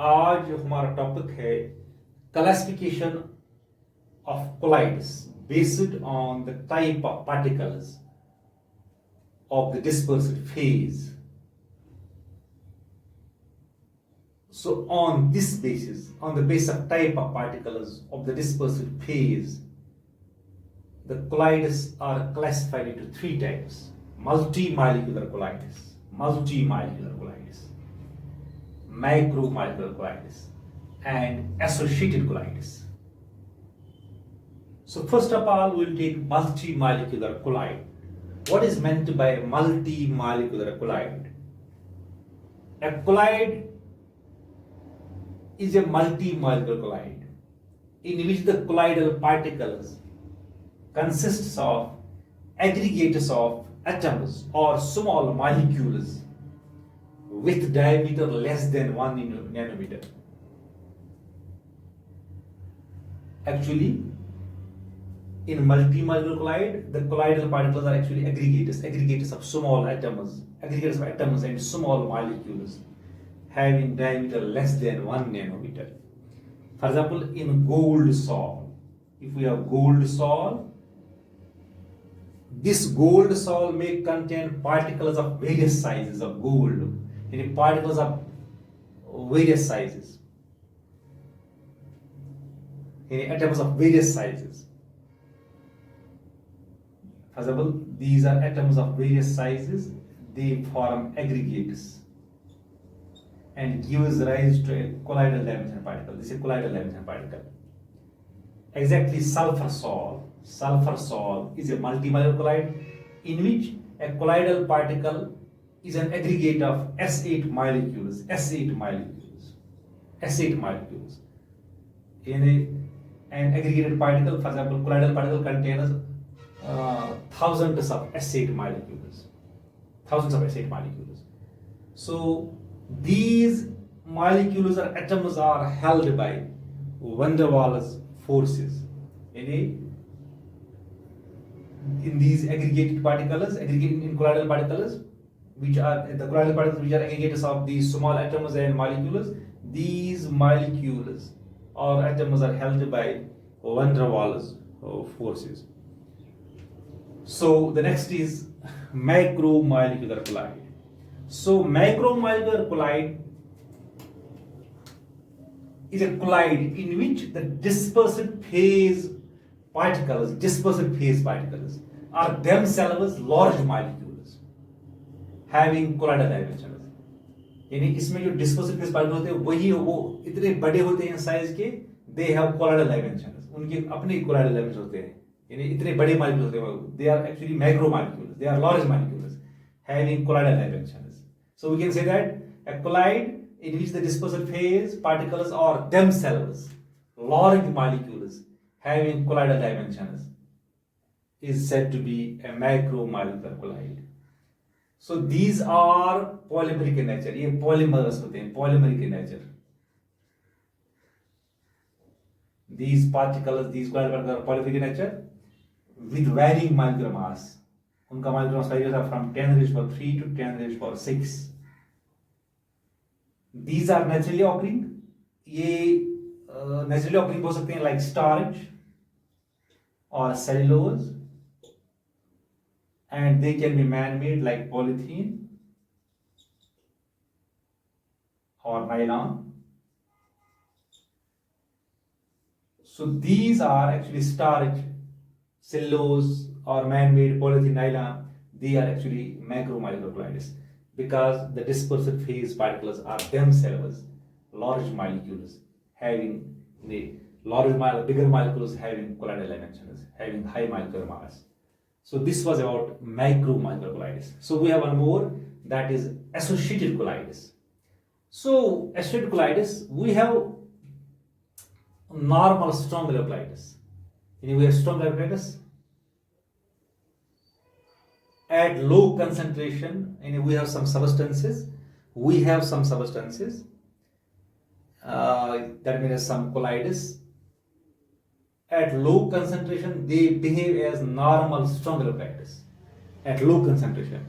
आज हमारा टॉपिक है classification of colloids based on the type of particles of the dispersed phase. So on this basis, on the basis of type of particles of the dispersed phase, the colloids are classified into three types: multimolecular colloids, macromolecular colloids, and associated colloids. So first of all, we'll take multimolecular colloid. What is meant by multimolecular colloid? A colloid is a multimolecular colloid in which the colloidal particles consists of aggregates of atoms or small molecules with diameter less than 1 nanometer. Actually, in multimolecular colloid, the colloidal particles are actually aggregates of small atoms, and small molecules having diameter less than 1 nanometer. For example, in gold sol, if we have gold sol, this gold sol may contain particles of various sizes of gold, and particles of various sizes, and atoms of various sizes. For example, these are atoms of various sizes, they form aggregates and gives rise to a colloidal dimension particle. This is a colloidal dimension particle. Exactly, sulfur sol is a multimolecular colloid in which a colloidal particle is an aggregate of S8 molecules. In an aggregated particle, for example, colloidal particle contains thousands of S8 molecules. So these molecules or atoms are held by van der Waals forces. In these aggregated particles, in colloidal particles, which are aggregates of these small atoms and molecules, these molecules or atoms are held by van der Waals forces. So the next is macromolecular colloid. So macromolecular colloid is a colloid in which the dispersed phase particles are themselves large molecules having colloidal dimensions. यानी इसमें जो dispersed phase particles होते हैं वही वो इतने बड़े होते हैं साइज के, they have colloidal dimensions, उनके अपने colloidal dimensions होते हैं, यानी इतने बड़े molecules होते हैं, they are actually macromolecules, they are large molecules having colloidal dimensions. So we can say that a colloid in which the dispersed phase particles are themselves large molecules having colloidal dimensions is said to be a macromolecular colloid. So these are polymeric in nature, ये polymers होते हैं, polymeric in nature. These particles, these colloidal particles are polymeric in nature with varying molecular mass. उनका molecular mass varies from 10 raised to 3 to 10 raised to 6. These are naturally occurring. ये naturally occurring हो सकते हैं like starch or cellulose, and they can be man-made like polythene or nylon. So these are actually starch, cellulose or man-made polythene, nylon. They are actually macromolecular colloids because the dispersed phase particles are themselves large molecules having bigger molecules having colloidal dimensions, having high molecular mass. So this was about macromolecular colloids. So we have one more, that is associated colloids. So associated colloids, we have normal strong colloids. We have strong colloids at low concentration, and we have some substances. That means some colloids at low concentration they behave as normal strong colloids at low concentration.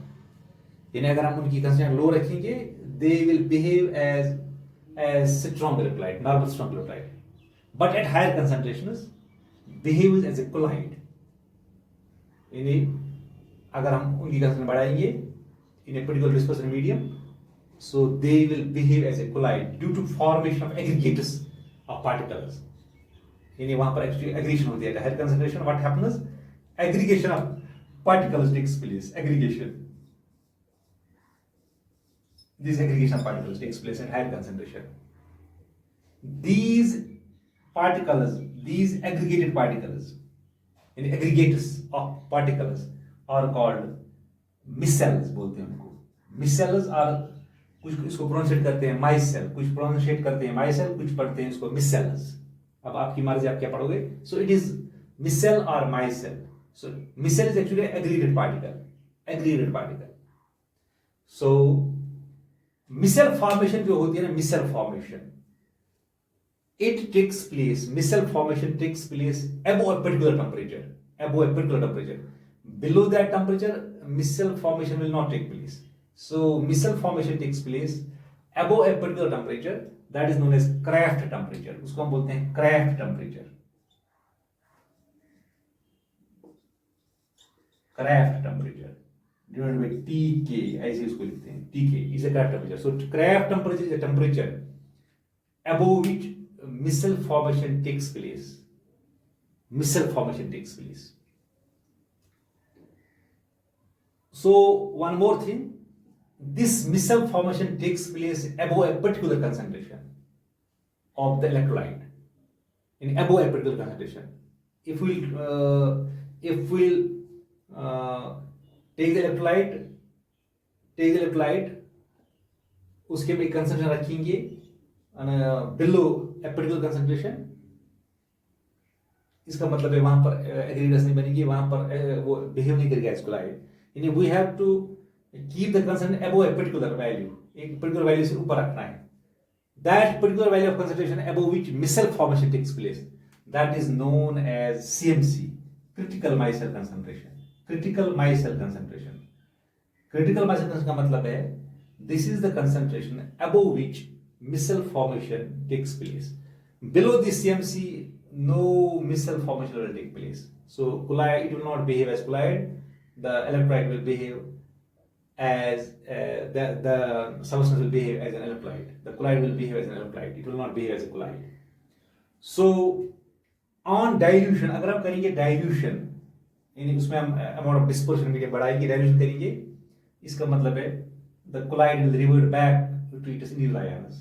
यानी अगर हम उनकी concentration लो रखेंगे, they will behave as as strongylipide, normal strongylipide, but at higher concentrations behaves as a colloid. यानी अगर हम उनकी concentration बढ़ाएंगे in a particular dispersion medium, so they will behave as a colloid due to formation of aggregates of particles. यानी वहां पर actually aggregation होती है. At higher concentration, what happens? Aggregation of particles takes place. Aggregation. This aggregation of particles takes place at higher concentration. These particles, these aggregated particles, in aggregates of particles are called micelles बोलते हैं उनको. Micelles are कुछ इसको pronunciate करते हैं myself, कुछ pronunciate करते हैं माइसेल, कुछ पढ़ते हैं इसको मिसेल्स. अब आपकी मर्जी, आप क्या पढ़ोगे. सो इट इज मिसेल और micelle. So micelle is actually aggregated particle, aggregated particle. So micelle formation जो होती है ना, micelle formation, it takes place, micelle formation takes place above a particular temperature, above a particular temperature. Below that temperature, micelle formation will not take place. So micelle formation takes place above a particular temperature, that is known as Kraft temperature. उसको हम बोलते हैं Kraft temperature. Kraft temperature divided by Tk, ऐसे इसको लिखते हैं. Tk is a Kraft temperature. So Kraft temperature is a temperature above which micelle formation takes place. Micelle formation takes place. So one more thing, this micelle formation takes place above a particular concentration of the electrolyte. In above a particular concentration. If we'll take the electrolyte, उसके भी concentration रखेंगे below a particular concentration. इसका मतलब है वहां पर aggregates नहीं बनेगी, वहां पर वो बिहेव नहीं करेगा एज कोलाइड. यानी we have to keep the concentration above a particular value, एक पर्टिकुलर वैल्यू से ऊपर रखना है. That particular value of concentration above which micelle formation takes place, that is known as CMC, critical micelle concentration. Critical micelle concentration, critical micelle concentration का मतलब है this is the concentration above which micelle formation takes place. Below this CMC, no micelle formation will take place. So colloid, it will not behave as colloid. The electrolyte will behave as the substance will behave as an electrolyte. The colloid will behave as an electrolyte. It will not behave as a colloid. So on dilution, अगर हम करेंगे dilution, यानी उसमें हम amount of dispersion medium बढ़ाएंगे, dilution करेंगे, इसका मतलब है the colloid will revert back to its initial ions.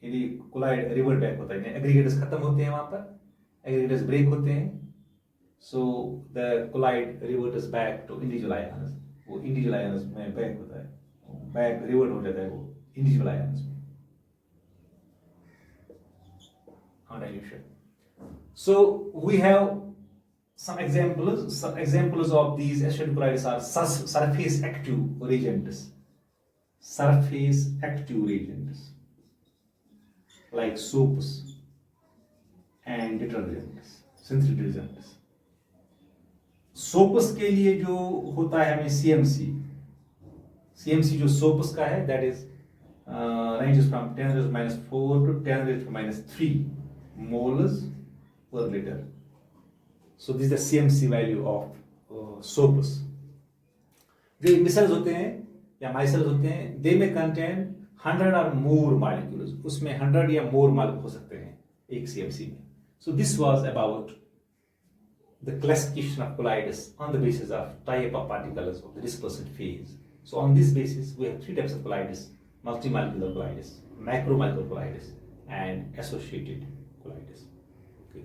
यदि कोलाइड रिवर्ट बैक होता है, एग्रीगेट्स खत्म होते हैं, वहां पर एग्रीगेट्स ब्रेक होते हैं. So the colloid reverts back to individual ions. वो इंडिविजुअल आयंस में बैक होता है, बैक रिवर्ट हो जाता है वो इंडिविजुअल आयंस में. Dilution. So we have some examples of these acidic colloids are surface active reagents. Surface active reagents like soaps and detergents, synthetic detergents. Soaps के लिए जो होता है हमें CMC जो सोप्स का है, that is ranges from 10⁻⁴ to 10⁻³ moles per liter. So this is the CMC value of soaps. जो मिसेल्स होते हैं या माइसेल्स होते हैं, they may contain 100 or more molecules. उसमें 100 या more molecules हो सकते हैं एक CMC में. So this was about the classification of colloids on the basis of type of particles of the dispersed phase. So on this basis, we have three types of colloids: multimolecular colloids, macromolecular colloids, and associated colloids. Okay.